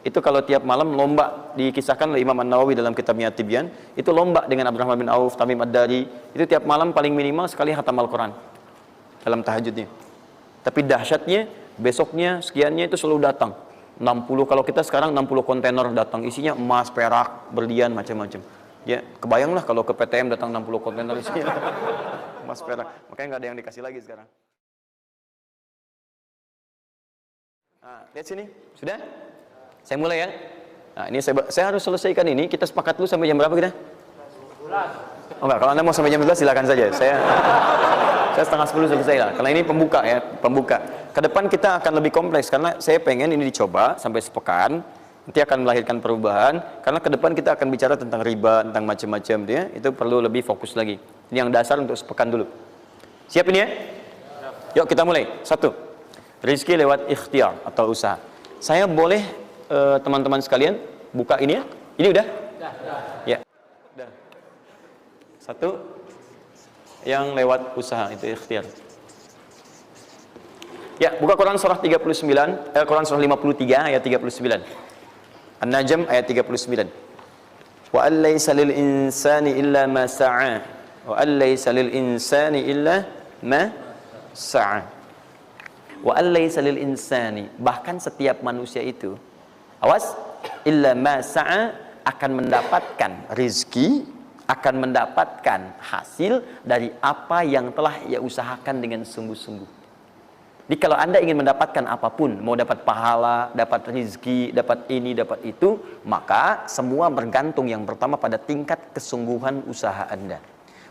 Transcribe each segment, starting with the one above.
itu kalau tiap malam lomba, dikisahkan oleh Imam An-Nawawi dalam kitabnya At-Tibyan, itu lomba dengan Abdurrahman bin Auf, Tamim Ad-Dari, itu tiap malam paling minimal sekali khatam Al-Quran dalam tahajudnya. Tapi dahsyatnya, besoknya sekiannya itu selalu datang 60, kalau kita sekarang 60 kontainer datang, isinya emas, perak, berlian, macam-macam. Ya, kebayanglah kalau ke PTM datang 60 kontainer isinya emas, perak. Makanya nggak ada yang dikasih lagi sekarang. Nah, lihat sini, sudah? Saya mulai ya. Nah, ini saya harus selesaikan ini. Kita sepakat dulu sampai jam berapa kita? 11. Oh enggak, kalau Anda mau sampai jam 11 silakan saja. Saya setengah 10 selesai lah. Karena ini pembuka ya, pembuka. Ke depan kita akan lebih kompleks karena saya pengen ini dicoba sampai sepekan. Nanti akan melahirkan perubahan. Karena ke depan kita akan bicara tentang riba, tentang macam-macam ya. Itu perlu lebih fokus lagi. Ini yang dasar untuk sepekan dulu. Siap ini ya? Yuk kita mulai. 1. Rizki lewat ikhtiar atau usaha. Saya boleh teman-teman sekalian buka ini ya. Ini udah? Ya. Udah. 1 yang lewat usaha itu ikhtiar. Ya, buka Quran surah 39, Quran surah 53 ayat 39. An-Najm ayat 39. Wa allaysa lil insani illa ma sa'a. Wa allaysa lil insani illa ma sa'a. Wa allaysa lil insani, bahkan setiap manusia itu, awas, illa ma sa'a, akan mendapatkan rizki, akan mendapatkan hasil dari apa yang telah ia usahakan dengan sungguh-sungguh. Jadi kalau Anda ingin mendapatkan apapun, mau dapat pahala, dapat rizki, dapat ini, dapat itu, maka semua bergantung yang pertama pada tingkat kesungguhan usaha Anda.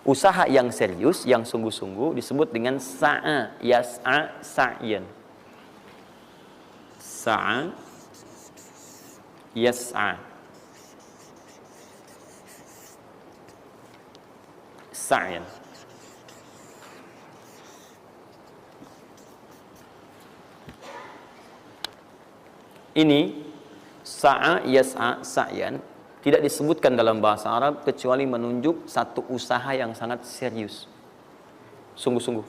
Usaha yang serius, yang sungguh-sungguh disebut dengan sa'a, yas'a, sa'yan. Sa'a, yas'a, sa'yan. Ini sa'a, yas'a, sa'yan tidak disebutkan dalam bahasa Arab kecuali menunjuk satu usaha yang sangat serius, sungguh-sungguh.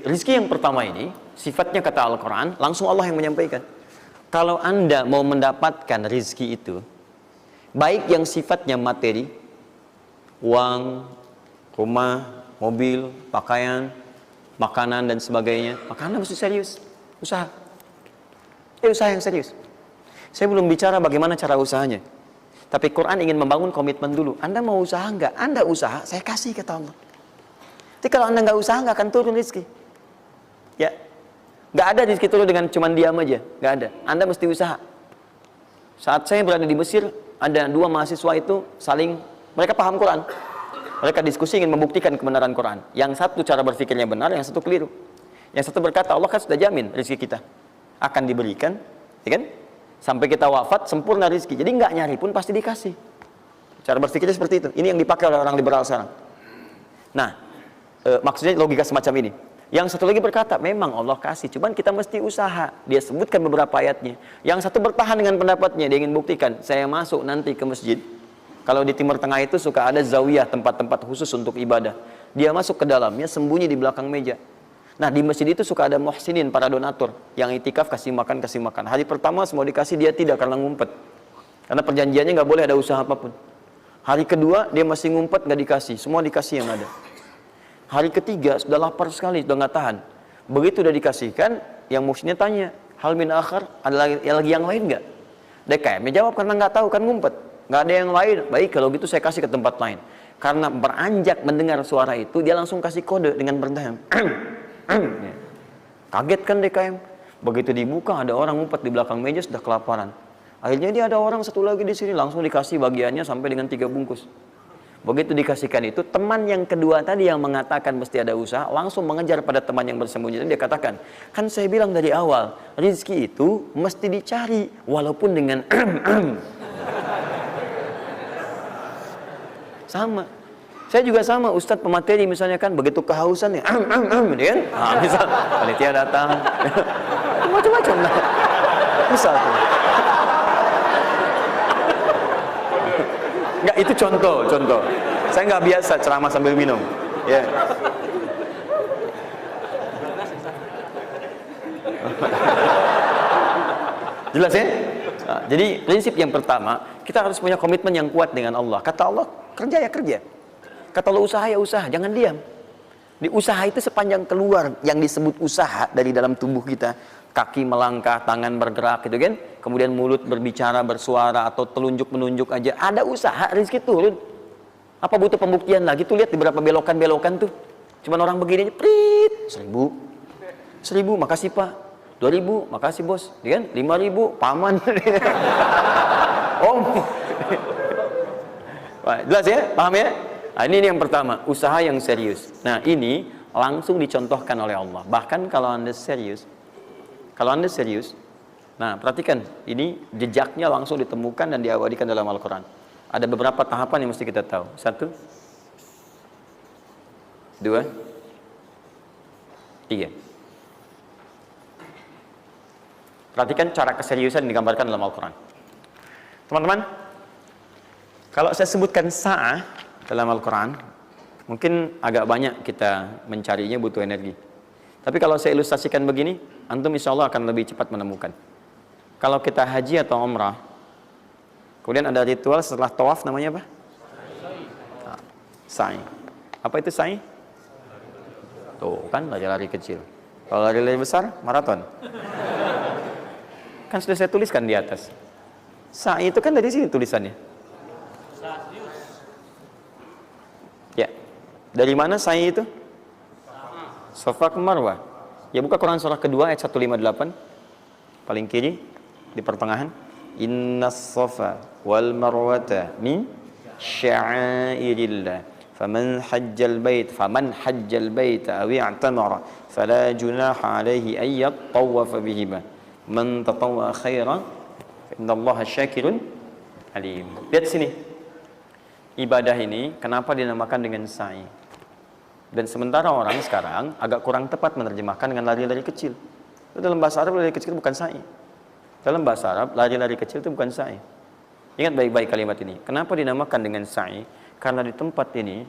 Rizki yang pertama ini sifatnya kata Al-Quran, langsung Allah yang menyampaikan. Kalau Anda mau mendapatkan rizki itu, baik yang sifatnya materi, uang, rumah, mobil, pakaian, makanan dan sebagainya, maka Anda mesti serius, usaha. Usaha yang serius. Saya belum bicara bagaimana cara usahanya. Tapi Quran ingin membangun komitmen dulu. Anda mau usaha enggak? Anda usaha, saya kasih kata Allah. Jadi kalau Anda enggak usaha, enggak akan turun rezeki. Ya. Enggak ada rezeki turun dengan cuman diam aja. Enggak ada. Anda mesti usaha. Saat saya berada di Mesir, ada 2 mahasiswa itu saling, mereka paham Quran. Mereka diskusi ingin membuktikan kebenaran Quran. Yang satu cara berpikirnya benar, yang satu keliru. Yang satu berkata, Allah kan sudah jamin rezeki kita akan diberikan, ya kan? Sampai kita wafat sempurna rezeki. Jadi nggak nyari pun pasti dikasih. Cara berpikirnya seperti itu. Ini yang dipakai oleh orang liberal sekarang. Nah, maksudnya logika semacam ini. Yang satu lagi berkata, memang Allah kasih, cuman kita mesti usaha. Dia sebutkan beberapa ayatnya. Yang satu bertahan dengan pendapatnya, dia ingin buktikan, saya masuk nanti ke masjid. Kalau di Timur Tengah itu suka ada zawiyah, tempat-tempat khusus untuk ibadah. Dia masuk ke dalamnya, sembunyi di belakang meja. Nah, di masjid itu suka ada muhsinin, para donatur yang itikaf, kasih makan. Hari pertama semua dikasih, dia tidak, karena ngumpet. Karena perjanjiannya nggak boleh ada usaha apapun. Hari kedua dia masih ngumpet, nggak dikasih, semua dikasih yang ada. Hari ketiga sudah lapar sekali, sudah nggak tahan. Begitu udah dikasihkan, yang muhsinnya tanya, hal min akhar, ada lagi yang lain nggak? DKM jawab karena nggak tahu, kan ngumpet, nggak ada yang lain. Baik, kalau gitu saya kasih ke tempat lain. Karena beranjak mendengar suara itu, dia langsung kasih kode dengan berdahem. Kaget kan DKM. Begitu dibuka ada orang ngumpet di belakang meja, sudah kelaparan. Akhirnya dia ada orang satu lagi di sini, langsung dikasih bagiannya sampai dengan 3 bungkus. Begitu dikasihkan itu, teman yang kedua tadi yang mengatakan mesti ada usaha langsung mengejar pada teman yang bersembunyi. Dan dia katakan, kan saya bilang dari awal, rezeki itu mesti dicari walaupun dengan sama. Saya juga sama, Ustadz pemateri misalnya kan, begitu kehausan ya, dia kan, misal panitia datang, macam-macam lah, misal. Enggak, itu contoh. Saya nggak biasa ceramah sambil minum, ya. Jelas ya? Nah, jadi prinsip yang pertama, kita harus punya komitmen yang kuat dengan Allah. Kata Allah, kerja ya kerja. Kata Allah, usaha ya usaha, jangan diam. Di usaha itu sepanjang keluar yang disebut usaha dari dalam tubuh kita, kaki melangkah, tangan bergerak gitu kan, kemudian mulut berbicara, bersuara, atau telunjuk menunjuk aja, ada usaha, rezeki turun. Apa butuh pembuktian lagi? Tuh lihat di beberapa belokan-belokan tuh, cuman orang begini aja, prit, 1.000, makasih Pak, 2.000, makasih bos, kan? 5.000, paman. Om. Wah, jelas ya, paham ya? Nah, ini yang pertama, usaha yang serius. Nah, ini langsung dicontohkan oleh Allah. Bahkan kalau Anda serius, nah perhatikan, ini jejaknya langsung ditemukan dan diabadikan dalam Al-Quran. Ada beberapa tahapan yang mesti kita tahu. 1, 2, 3. Perhatikan cara keseriusan yang digambarkan dalam Al-Quran. Teman-teman, kalau saya sebutkan sa'ah dalam Al-Quran, mungkin agak banyak kita mencarinya, butuh energi. Tapi kalau saya ilustrasikan begini, antum insya Allah akan lebih cepat menemukan. Kalau kita haji atau umrah, kemudian ada ritual setelah tawaf, namanya apa? Sa'i. Apa itu sa'i? Tuh kan, lari-lari kecil. Kalau lari-lari besar, maraton. Kan sudah saya tuliskan di atas. Sa'i itu kan dari sini tulisannya. Ya, dari mana sa'i itu? Safa ke Marwah. Ya, buka Quran surah kedua ayat 158, paling kiri di pertengahan. Innas safa wal marwata min sya'airillah faman hajjal bait aw i'tamara fala junaha alaihi ay yatawafa bihima man tatawwa khairan innallaha syakirun alim. Lihat sini. Ibadah ini kenapa dinamakan dengan sa'i? Dan sementara orang sekarang agak kurang tepat menerjemahkan dengan lari-lari kecil. Dalam bahasa Arab lari kecil bukan sa'i. Dalam bahasa Arab lari-lari kecil itu bukan sa'i. Ingat baik-baik kalimat ini. Kenapa dinamakan dengan sa'i? Karena di tempat ini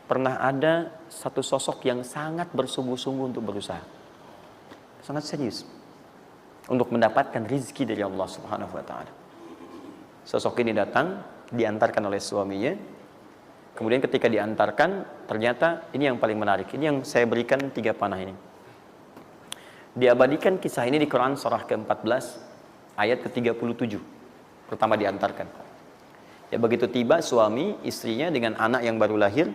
pernah ada satu sosok yang sangat bersungguh-sungguh untuk berusaha. Sangat serius untuk mendapatkan rizki dari Allah Subhanahu wa taala. Sosok ini datang, diantarkan oleh suaminya. Kemudian ketika diantarkan, ternyata ini yang paling menarik. Ini yang saya berikan 3 panah ini. Diabadikan kisah ini di Quran surah ke-14 ayat ke-37. Pertama diantarkan. Ya, begitu tiba suami istrinya dengan anak yang baru lahir,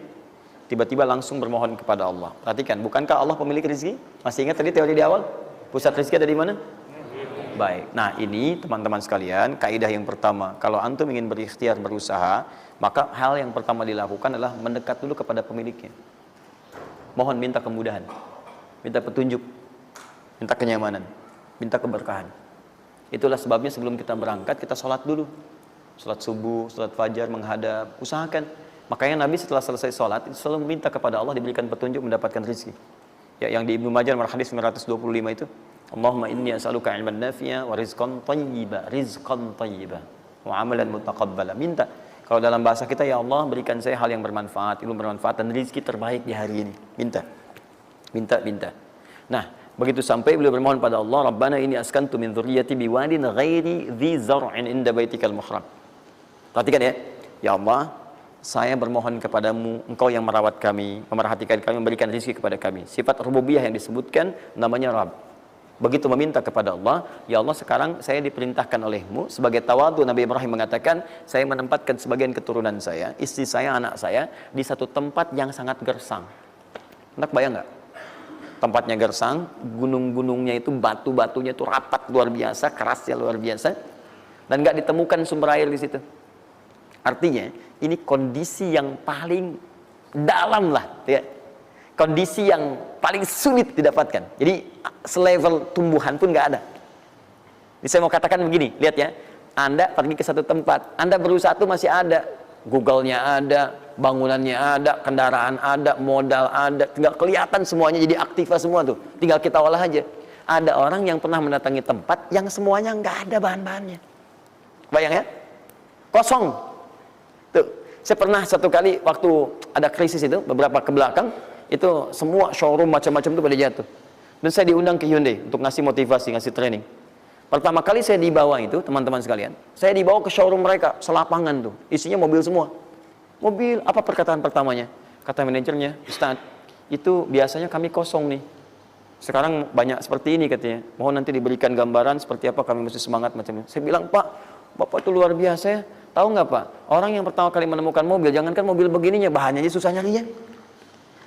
tiba-tiba langsung bermohon kepada Allah. Perhatikan, bukankah Allah pemilik rezeki? Masih ingat tadi teori di awal? Pusat rezeki ada di mana? Baik. Nah, ini teman-teman sekalian, kaidah yang pertama, kalau antum ingin berikhtiar berusaha, maka hal yang pertama dilakukan adalah mendekat dulu kepada pemiliknya. Mohon minta kemudahan, minta petunjuk, minta kenyamanan, minta keberkahan. Itulah sebabnya sebelum kita berangkat, kita sholat dulu. Sholat subuh, sholat fajar, menghadap, usahakan. Makanya Nabi setelah selesai sholat, itu selalu meminta kepada Allah diberikan petunjuk mendapatkan rezeki. Ya, yang di Ibnu Majah hadis 925 itu, Allahumma inni as'aluka ilman nafi'a wa rizqan thayyiba wa amalan mutaqabbala. Minta. Kalau dalam bahasa kita, ya Allah berikan saya hal yang bermanfaat, ilmu bermanfaat dan rezeki terbaik di hari ini. Minta. Nah, begitu sampai beliau bermohon pada Allah, Rabbana inni askantu min dzurriyyati biwadin ghairi dzi zar'in inda baitikal muhram. Perhatikan ya. Ya Allah, saya bermohon kepadamu, engkau yang merawat kami, memerhatikan kami, memberikan rezeki kepada kami. Sifat rububiyah yang disebutkan namanya Rabb. Begitu meminta kepada Allah, ya Allah sekarang saya diperintahkan olehmu sebagai tawadu. Nabi Ibrahim mengatakan, saya menempatkan sebagian keturunan saya, istri saya, anak saya di satu tempat yang sangat gersang. Anda bayang nggak? Tempatnya gersang, gunung-gunungnya itu, batu-batunya itu rapat luar biasa, kerasnya luar biasa, dan nggak ditemukan sumber air di situ. Artinya ini kondisi yang paling dalam lah, ya. Kondisi yang paling sulit didapatkan. Jadi selevel tumbuhan pun nggak ada. Jadi saya mau katakan begini, lihat ya. Anda pergi ke satu tempat, Anda berusaha tuh masih ada, Google-nya ada, bangunannya ada, kendaraan ada, modal ada, tinggal kelihatan semuanya jadi aktiva semua tuh. Tinggal kita olah aja. Ada orang yang pernah mendatangi tempat yang semuanya nggak ada bahan-bahannya. Bayang ya? Kosong. Tuh, saya pernah satu kali waktu ada krisis itu beberapa ke belakang, itu semua showroom macam-macam itu pada jatuh. Dan saya diundang ke Hyundai untuk ngasih motivasi, ngasih training. Pertama kali saya dibawa itu, teman-teman sekalian, saya dibawa ke showroom mereka, selapangan tuh, isinya mobil semua. Mobil, apa perkataan pertamanya? Kata manajernya, Ustaz, itu biasanya kami kosong nih. Sekarang banyak seperti ini katanya. Mohon nanti diberikan gambaran seperti apa kami mesti semangat macamnya. Saya bilang, Pak, Bapak itu luar biasa ya. Tahu nggak Pak, orang yang pertama kali menemukan mobil, jangankan mobil begininya, bahannya aja susah nyarinya.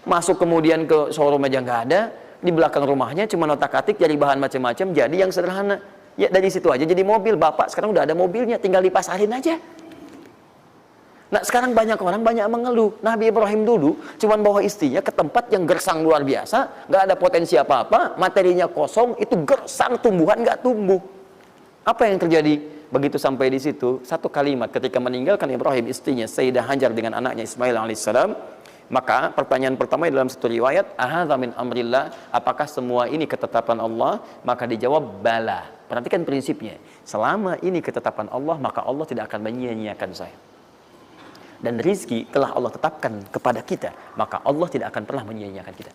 Masuk kemudian ke showroom aja nggak ada, di belakang rumahnya cuma otak-atik cari bahan macam-macam, jadi yang sederhana. Ya dari situ aja jadi mobil. Bapak sekarang udah ada mobilnya, tinggal dipasarin aja. Nah sekarang banyak orang banyak mengeluh. Nabi Ibrahim dulu cuma bawa istrinya ke tempat yang gersang luar biasa, nggak ada potensi apa-apa, materinya kosong, itu gersang, tumbuhan nggak tumbuh. Apa yang terjadi? Begitu sampai di situ, satu kalimat ketika meninggalkan Ibrahim istrinya Sayyidah Hajar dengan anaknya Ismail alaihissalam, maka pertanyaan pertama dalam satu riwayat, ahadza min amrillah, apakah semua ini ketetapan Allah? Maka dijawab bala. Perhatikan prinsipnya, selama ini ketetapan Allah, maka Allah tidak akan menyia-nyiakan saya. Dan rizki telah Allah tetapkan kepada kita, maka Allah tidak akan pernah menyia-nyiakan kita.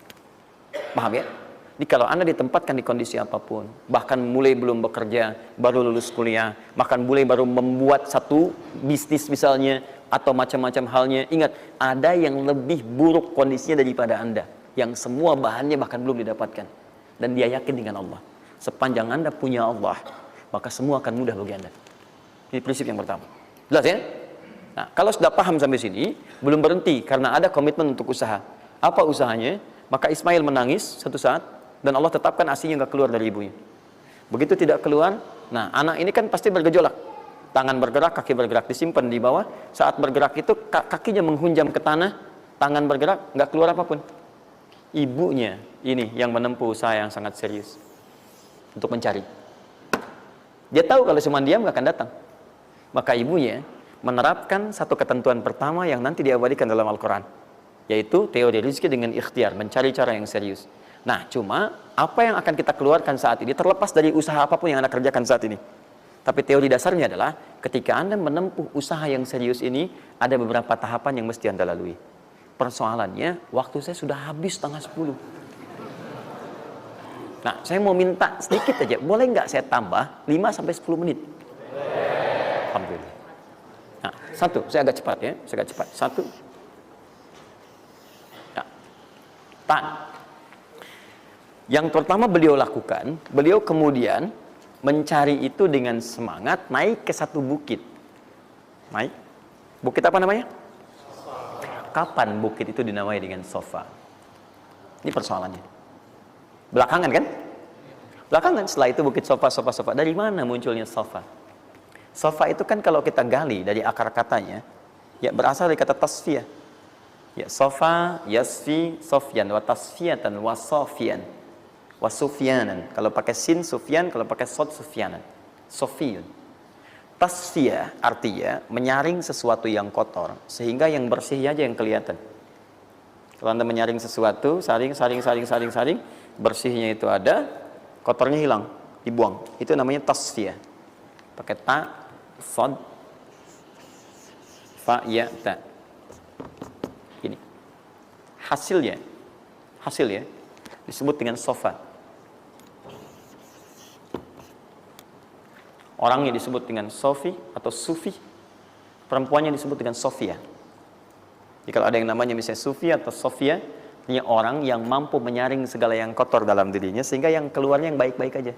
Paham ya? Jadi kalau Anda ditempatkan di kondisi apapun, bahkan mulai belum bekerja, baru lulus kuliah, bahkan mulai baru membuat satu bisnis misalnya, atau macam-macam halnya, ingat, ada yang lebih buruk kondisinya daripada Anda, yang semua bahannya bahkan belum didapatkan. Dan dia yakin dengan Allah. Sepanjang Anda punya Allah, maka semua akan mudah bagi Anda. Ini prinsip yang pertama. Jelas ya? Nah, kalau sudah paham sampai sini, belum berhenti karena ada komitmen untuk usaha. Apa usahanya? Maka Ismail menangis satu saat, dan Allah tetapkan ASInya nggak keluar dari ibunya. Begitu tidak keluar, nah anak ini kan pasti bergejolak. Tangan bergerak, kaki bergerak, disimpan di bawah. Saat bergerak itu kakinya menghunjam ke tanah, tangan bergerak, nggak keluar apapun. Ibunya ini yang menempuh usaha yang sangat serius untuk mencari. Dia tahu kalau cuma diam nggak akan datang. Maka ibunya menerapkan satu ketentuan pertama yang nanti diabadikan dalam Al-Quran, yaitu teori rezeki dengan ikhtiar, mencari cara yang serius. Nah, cuma apa yang akan kita keluarkan saat ini terlepas dari usaha apapun yang Anda kerjakan saat ini. Tapi teori dasarnya adalah ketika Anda menempuh usaha yang serius ini, ada beberapa tahapan yang mesti Anda lalui. Persoalannya, waktu saya sudah habis 9:30. Nah, saya mau minta sedikit aja, boleh nggak saya tambah 5-10 menit? Alhamdulillah. Nah, satu, saya agak cepat ya, saya agak cepat. Satu. Nah, yang pertama beliau lakukan, beliau kemudian mencari itu dengan semangat, naik ke satu bukit. Naik. Bukit apa namanya? Kapan bukit itu dinamai dengan Sofa? Ini persoalannya. Belakangan kan? Belakangan, setelah itu bukit Sofa. Dari mana munculnya Sofa? Sofa itu kan kalau kita gali dari akar katanya, ya berasal dari kata tasfiyah. Ya, Sofa, yasfi, sofyan, wa tasfiyatan, wa sofian. Wasufyanan, kalau pakai sin sufyan, kalau pakai sod sufyanan, sofiyun. Tasfiyah artinya menyaring sesuatu yang kotor sehingga yang bersih aja yang kelihatan. Kalau Anda menyaring sesuatu, saring, bersihnya itu ada, kotornya hilang, dibuang. Itu namanya tasfiyah. Pakai ta, sod, fa, ya, ta. Ini hasilnya disebut dengan sofa. Orangnya disebut dengan Sofi atau Sufi, perempuannya disebut dengan Sofia. Jadi kalau ada yang namanya misalnya Sufi atau Sofia, ini orang yang mampu menyaring segala yang kotor dalam dirinya sehingga yang keluarnya yang baik-baik aja.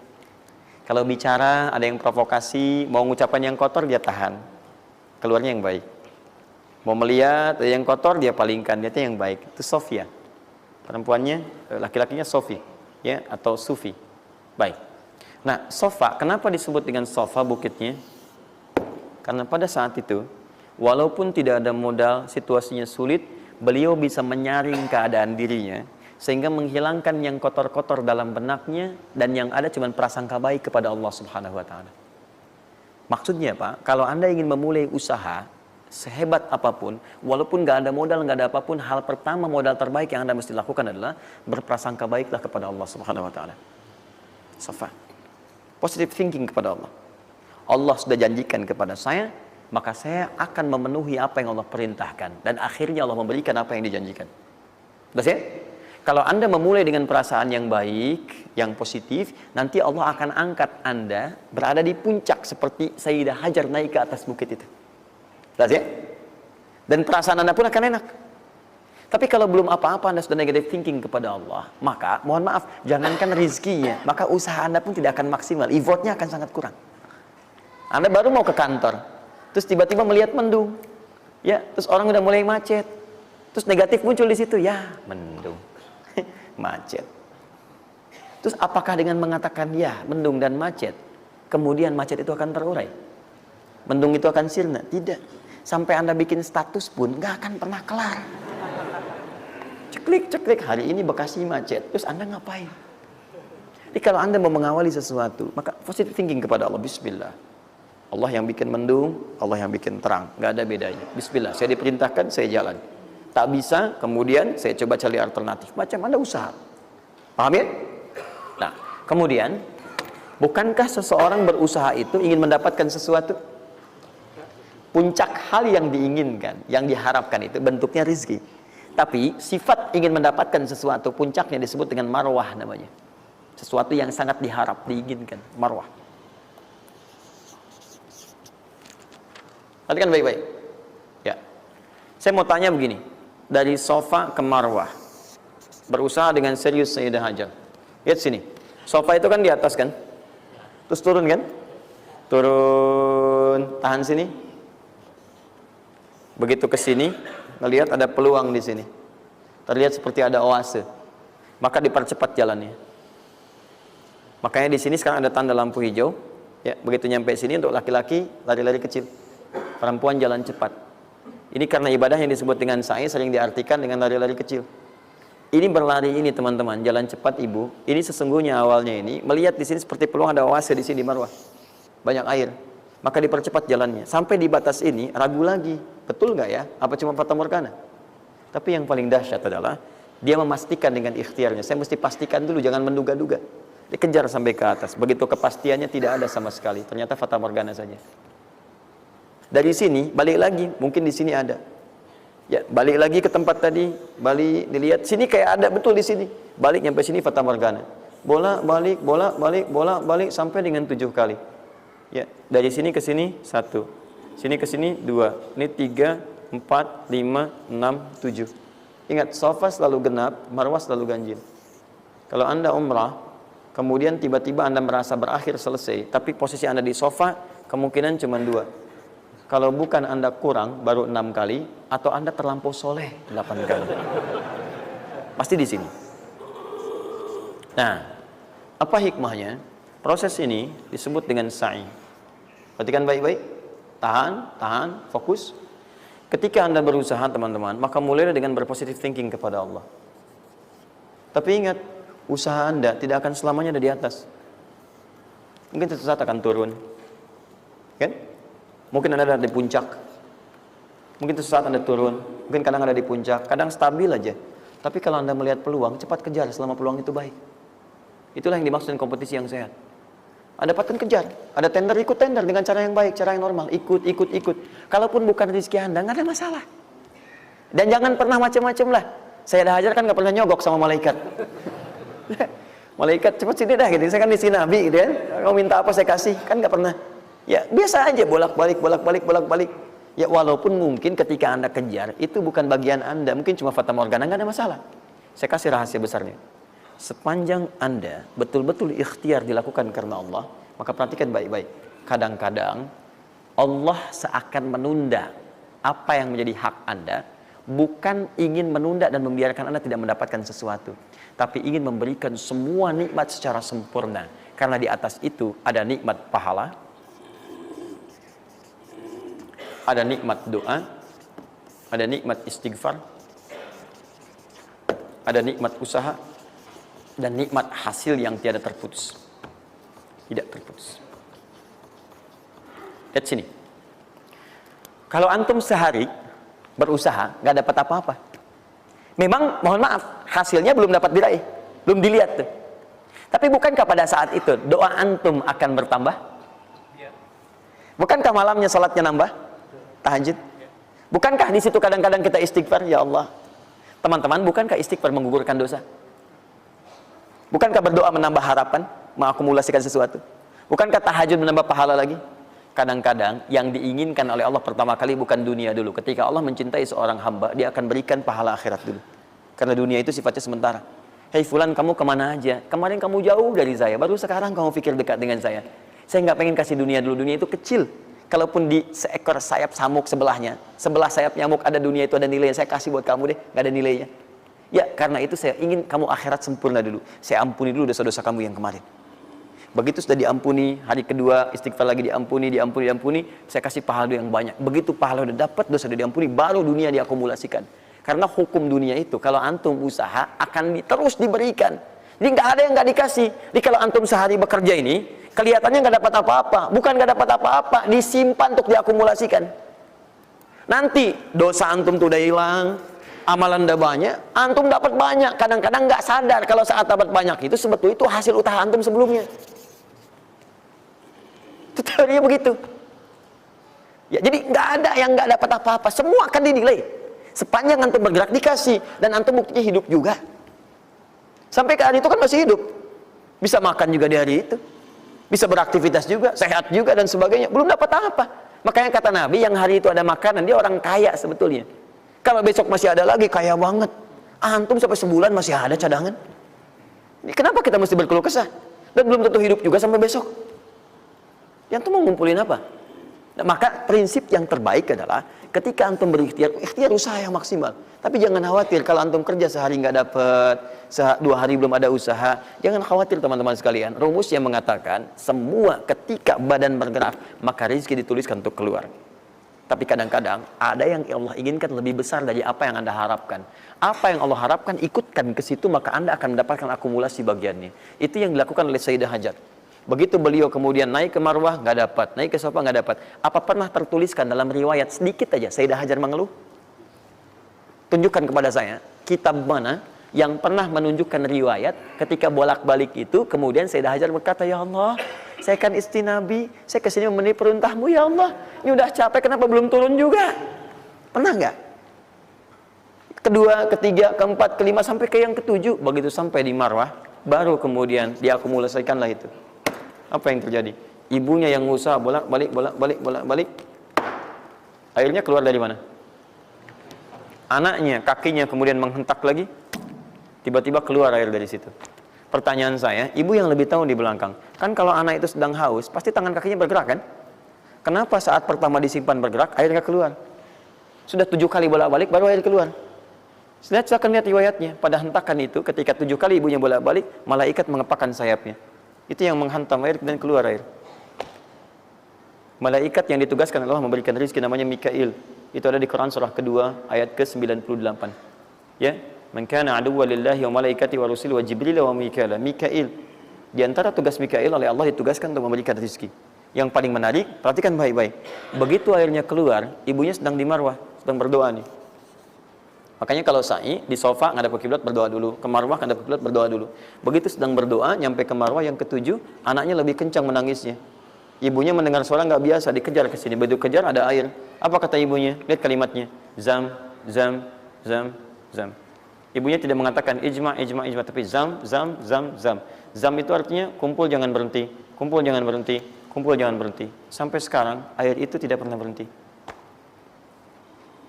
Kalau bicara ada yang provokasi, mau ngucapan yang kotor dia tahan, keluarnya yang baik. Mau melihat ada yang kotor dia palingkan, dia yang baik. Itu Sofia. Perempuannya, laki-lakinya Sofi, ya, atau Sufi. Baik. Nah, Sofa, kenapa disebut dengan Sofa bukitnya? Karena pada saat itu, walaupun tidak ada modal, situasinya sulit, beliau bisa menyaring keadaan dirinya, sehingga menghilangkan yang kotor-kotor dalam benaknya, dan yang ada cuma prasangka baik kepada Allah Subhanahu wa Ta'ala. Maksudnya Pak, kalau Anda ingin memulai usaha, sehebat apapun, walaupun nggak ada modal, nggak ada apapun, hal pertama modal terbaik yang Anda mesti lakukan adalah berprasangka baiklah kepada Allah Subhanahu wa Ta'ala. Sofa. Positive thinking kepada Allah. Allah sudah janjikan kepada saya, maka saya akan memenuhi apa yang Allah perintahkan, dan akhirnya Allah memberikan apa yang dijanjikan. Betul ya? Kalau Anda memulai dengan perasaan yang baik, yang positif, nanti Allah akan angkat Anda berada di puncak seperti Sayyidah Hajar naik ke atas bukit itu. Jelas ya? Dan perasaan Anda pun akan enak. Tapi kalau belum apa-apa Anda sudah negative thinking kepada Allah, maka mohon maaf, jangankan rizkinya, maka usaha Anda pun tidak akan maksimal, effortnya akan sangat kurang. Anda baru mau ke kantor, terus tiba-tiba melihat mendung, ya, terus orang udah mulai macet, terus negatif muncul di situ, ya, mendung. Macet. Terus apakah dengan mengatakan ya mendung dan macet kemudian macet itu akan terurai, mendung itu akan sirna? Tidak. Sampai Anda bikin status pun nggak akan pernah kelar. Ceklik hari ini Bekasi macet, terus Anda ngapain? Jadi kalau Anda mau mengawali sesuatu, maka positive thinking kepada Allah. Bismillah, Allah yang bikin mendung, Allah yang bikin terang, nggak ada bedanya. Bismillah, saya diperintahkan, saya jalan. Tak bisa, kemudian saya coba cari alternatif. Macam Anda usaha. Paham ya? Nah, kemudian, bukankah seseorang berusaha itu ingin mendapatkan sesuatu? Puncak hal yang diinginkan, yang diharapkan itu bentuknya rizki. Tapi, sifat ingin mendapatkan sesuatu, puncaknya disebut dengan marwah namanya. Sesuatu yang sangat diharap, diinginkan. Marwah. Perhatikan baik-baik. Ya. Saya mau tanya begini. Dari sofa ke marwah, berusaha dengan serius Sayyidah Hajar. Lihat sini, sofa itu kan di atas kan, terus turun kan, turun, tahan sini. Begitu ke sini, ngelihat ada peluang di sini, terlihat seperti ada oase, maka dipercepat jalannya. Makanya di sini sekarang ada tanda lampu hijau. Ya, begitu nyampe sini untuk laki-laki lari-lari kecil, perempuan jalan cepat. Ini karena ibadah yang disebut dengan sa'i sering diartikan dengan lari-lari kecil. Ini berlari ini teman-teman, jalan cepat ibu. Ini sesungguhnya awalnya ini melihat di sini seperti peluang ada oase di sini di marwah. Banyak air. Maka dipercepat jalannya. Sampai di batas ini ragu lagi. Betul nggak ya? Apa cuma fata morgana? Tapi yang paling dahsyat adalah dia memastikan dengan ikhtiarnya. Saya mesti pastikan dulu, jangan menduga-duga. Dikejar sampai ke atas. Begitu kepastiannya tidak ada sama sekali. Ternyata fata morgana saja. Dari sini balik lagi, mungkin di sini ada. Ya, balik lagi ke tempat tadi, balik dilihat sini kayak ada betul di sini. Balik nyampe sini fata morgana. Bolak-balik, bolak-balik, bolak-balik sampai dengan 7 kali. Ya, dari sini ke sini 1. Sini ke sini 2. Ini 3, 4, 5, 6, 7. Ingat, sofa selalu genap, marwah selalu ganjil. Kalau Anda umrah, kemudian tiba-tiba Anda merasa berakhir selesai, tapi posisi Anda di sofa kemungkinan cuma 2. Kalau bukan Anda kurang baru 6 kali, atau Anda terlampau soleh 8 kali. Pasti di sini. Nah, apa hikmahnya? Proses ini disebut dengan sa'i. Perhatikan baik-baik. Tahan, fokus. Ketika Anda berusaha teman-teman, maka mulailah dengan berpositive thinking kepada Allah. Tapi ingat, usaha Anda tidak akan selamanya ada di atas. Mungkin suatu saat akan turun. Kan? Mungkin Anda ada di puncak. Mungkin suatu saat Anda turun. Mungkin kadang ada di puncak. Kadang stabil aja. Tapi kalau Anda melihat peluang, cepat kejar selama peluang itu baik. Itulah yang dimaksud dengan kompetisi yang sehat. Anda dapatkan kejar. Ada tender, ikut tender dengan cara yang baik, cara yang normal. Ikut. Kalaupun bukan rezeki Anda, nggak ada masalah. Dan jangan pernah macam-macam lah. Saya dah Hajar kan nggak pernah nyogok sama malaikat. Malaikat cepat sini dah gitu. Saya kan di sini Nabi gitu kan. Kau minta apa saya kasih, kan nggak pernah. Ya biasa aja bolak-balik. Ya walaupun mungkin ketika Anda kejar itu bukan bagian Anda, mungkin cuma fata morgana, nggak ada masalah. Saya kasih rahasia besarnya. Sepanjang Anda betul-betul ikhtiar dilakukan karena Allah, maka perhatikan baik-baik. Kadang-kadang Allah seakan menunda apa yang menjadi hak Anda, bukan ingin menunda dan membiarkan Anda tidak mendapatkan sesuatu, tapi ingin memberikan semua nikmat secara sempurna. Karena di atas itu ada nikmat pahala, ada nikmat doa, ada nikmat istighfar, ada nikmat usaha, dan nikmat hasil yang tiada terputus. Tidak terputus. Lihat sini. Kalau antum sehari berusaha, nggak dapat apa-apa. Memang, mohon maaf, hasilnya belum dapat diraih, belum dilihat tuh. Tapi bukankah pada saat itu doa antum akan bertambah? Bukankah malamnya salatnya nambah? Tahajud. Bukankah di situ kadang-kadang kita istighfar, ya Allah, Teman-teman, bukankah istighfar menggugurkan dosa? Bukankah berdoa menambah harapan, mengakumulasikan sesuatu? Bukankah tahajud menambah pahala lagi? Kadang-kadang yang diinginkan oleh Allah pertama kali bukan dunia dulu. Ketika Allah mencintai seorang hamba, dia akan berikan pahala akhirat dulu. Karena dunia itu sifatnya sementara. Hei fulan, kamu kemana aja? Kemarin kamu jauh dari saya, baru sekarang kamu pikir dekat dengan saya. Saya nggak pengen kasih dunia dulu, dunia itu kecil. Kalaupun di seekor sayap samuk sebelahnya, sebelah sayap nyamuk ada dunia itu ada nilainya, saya kasih buat kamu deh, nggak ada nilainya. Ya, karena itu saya ingin kamu akhirat sempurna dulu. Saya ampuni dulu dosa-dosa kamu yang kemarin. Begitu sudah diampuni, hari kedua istighfar lagi diampuni, saya kasih pahala yang banyak. Begitu pahala udah dapat, dosa udah diampuni, baru dunia diakumulasikan. Karena hukum dunia itu, kalau antum usaha akan terus diberikan. Jadi nggak ada yang nggak dikasih. Jadi kalau antum sehari bekerja ini, kelihatannya nggak dapat apa-apa, bukan nggak dapat apa-apa, disimpan untuk diakumulasikan. Nanti dosa antum tuh udah hilang, amalan udah banyak, antum dapat banyak. Kadang-kadang nggak sadar kalau saat dapat banyak itu sebetulnya itu hasil usaha antum sebelumnya. Itu teorinya begitu. Ya, jadi nggak ada yang nggak dapat apa-apa, semua akan dinilai. Sepanjang antum bergerak dikasih, dan antum buktinya hidup juga. Sampai ke hari itu kan masih hidup, bisa makan juga di hari itu. Bisa beraktivitas juga, sehat juga dan sebagainya. Belum dapat apa. Makanya kata Nabi, yang hari itu ada makanan, dia orang kaya sebetulnya. Kalau besok masih ada lagi, kaya banget. Antum sampai sebulan masih ada cadangan. Kenapa kita mesti berkeluh kesah? Dan belum tentu hidup juga sampai besok. Yang antum mau ngumpulin apa? Nah, maka prinsip yang terbaik adalah ketika antum berikhtiar, ikhtiar usaha yang maksimal. Tapi jangan khawatir kalau antum kerja sehari nggak dapat, 2 hari belum ada usaha. Jangan khawatir teman-teman sekalian. Rumus yang mengatakan semua ketika badan bergerak maka rezeki dituliskan untuk keluar. Tapi kadang-kadang ada yang Allah inginkan lebih besar dari apa yang Anda harapkan. Apa yang Allah harapkan ikutkan ke situ, maka Anda akan mendapatkan akumulasi bagiannya. Itu yang dilakukan oleh Sayyidah Hajar. Begitu beliau kemudian naik ke Marwah nggak dapat, naik ke Safa nggak dapat. Apa pernah tertuliskan dalam riwayat sedikit aja Sayyidah Hajar mengeluh? Tunjukkan kepada saya kitab mana yang pernah menunjukkan riwayat ketika bolak-balik itu kemudian Sayyidah Hajar berkata, ya Allah, saya kan istri Nabi, saya kesini memenuhi perintahmu ya Allah, ini udah capek kenapa belum turun juga? Pernah nggak? Kedua, ketiga, keempat, kelima sampai ke yang ketujuh, begitu sampai di Marwah baru kemudian diakumulasikanlah itu. Apa yang terjadi? Ibunya yang usaha bolak-balik, akhirnya keluar dari mana? Anaknya, kakinya kemudian menghentak lagi, tiba-tiba keluar air dari situ. Pertanyaan saya, ibu yang lebih tahu di belakang, kan kalau anak itu sedang haus, pasti tangan kakinya bergerak kan? Kenapa saat pertama disimpan bergerak, airnya keluar? Sudah 7 kali bolak-balik, baru air keluar. Silakan lihat riwayatnya. Pada hentakan itu, ketika 7 kali ibunya bolak-balik, malaikat mengepakkan sayapnya. Itu yang menghantam air dan keluar air. Malaikat yang ditugaskan Allah memberikan rezeki namanya Mikail. Itu ada di Quran surah kedua ayat ke-98. Ya, man kana aduwwan lillahi wa malaikati wa rusuli wa jibril wa mikail. Mikail. Di antara tugas Mikail oleh Allah ditugaskan untuk memberikan rezeki. Yang paling menarik, perhatikan baik-baik. Begitu airnya keluar, ibunya sedang di Marwah, sedang berdoa nih. Makanya kalau sa'i di sofa ngadep ke kiblat berdoa dulu, ke Marwah ngadep ke kiblat berdoa dulu. Begitu sedang berdoa nyampe ke Marwah yang ketujuh, anaknya lebih kencang menangisnya. Ibunya mendengar suara nggak biasa, dikejar ke sini. Begitu kejar ada air. Apa kata ibunya? Lihat kalimatnya. Zam, zam, zam, zam. Ibunya tidak mengatakan ijma, tapi zam, zam, zam, zam. Zam itu artinya kumpul jangan berhenti, kumpul jangan berhenti, kumpul jangan berhenti. Sampai sekarang air itu tidak pernah berhenti.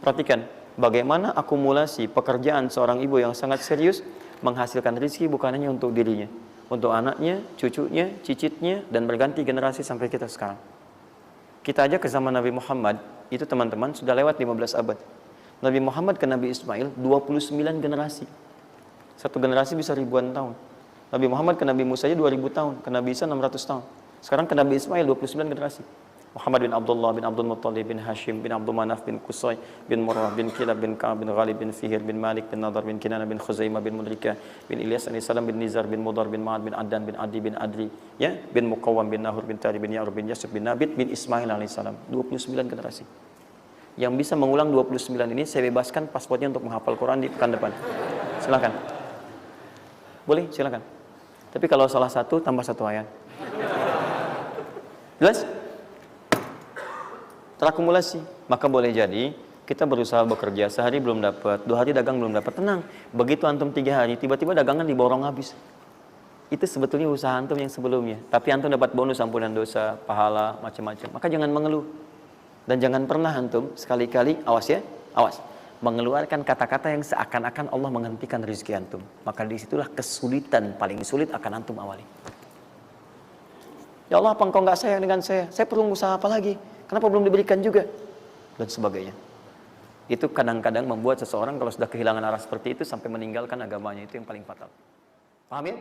Perhatikan bagaimana akumulasi pekerjaan seorang ibu yang sangat serius menghasilkan rezeki bukan hanya untuk dirinya, untuk anaknya, cucunya, cicitnya, dan berganti generasi sampai kita sekarang. Kita aja ke zaman Nabi Muhammad, itu teman-teman sudah lewat 15 abad. Nabi Muhammad ke Nabi Ismail 29 generasi. Satu generasi bisa ribuan tahun. Nabi Muhammad ke Nabi Musa aja 2000 tahun, ke Nabi Isa 600 tahun. Sekarang ke Nabi Ismail 29 generasi. Muhammad bin Abdullah bin Abdul Muttalib bin Hashim bin Abdul Manaf bin Qusay bin Murrah bin Kilab bin Ka'ab bin Ghalib bin Fihir bin Malik bin Nadar bin Kinana bin Khuzaimah bin Mudrika bin Ilyas alaihi salam bin Nizar bin Mudar bin Ma'ad bin Addan bin Adi bin Adri ya bin Muqawwam bin Nahur bin Tari bin Ya'rub bin Yasub bin Nabit bin Ismail alaihi salam. 29 generasi. Yang bisa mengulang 29 ini saya bebaskan paspornya untuk menghafal Quran di pekan depan. Silakan. Boleh, silakan. Tapi kalau salah satu tambah satu ayat. Jelas? Terakumulasi. Maka boleh jadi Kita berusaha bekerja, sehari belum dapat, 2 hari dagang belum dapat, tenang. Begitu antum 3 hari, tiba-tiba dagangan diborong habis. Itu sebetulnya usaha antum yang sebelumnya. Tapi antum dapat bonus ampunan dosa, pahala, macam-macam. Maka jangan mengeluh. Dan jangan pernah antum sekali-kali, awas ya, awas. Mengeluarkan kata-kata yang seakan-akan Allah menghentikan rezeki antum. Maka disitulah kesulitan paling sulit akan antum awali. Ya Allah, apa engkau nggak sayang dengan saya? Saya perlu usaha apa lagi? Kenapa belum diberikan juga? Dan sebagainya. Itu kadang-kadang membuat seseorang kalau sudah kehilangan arah seperti itu sampai meninggalkan agamanya, itu yang paling fatal. Paham ya?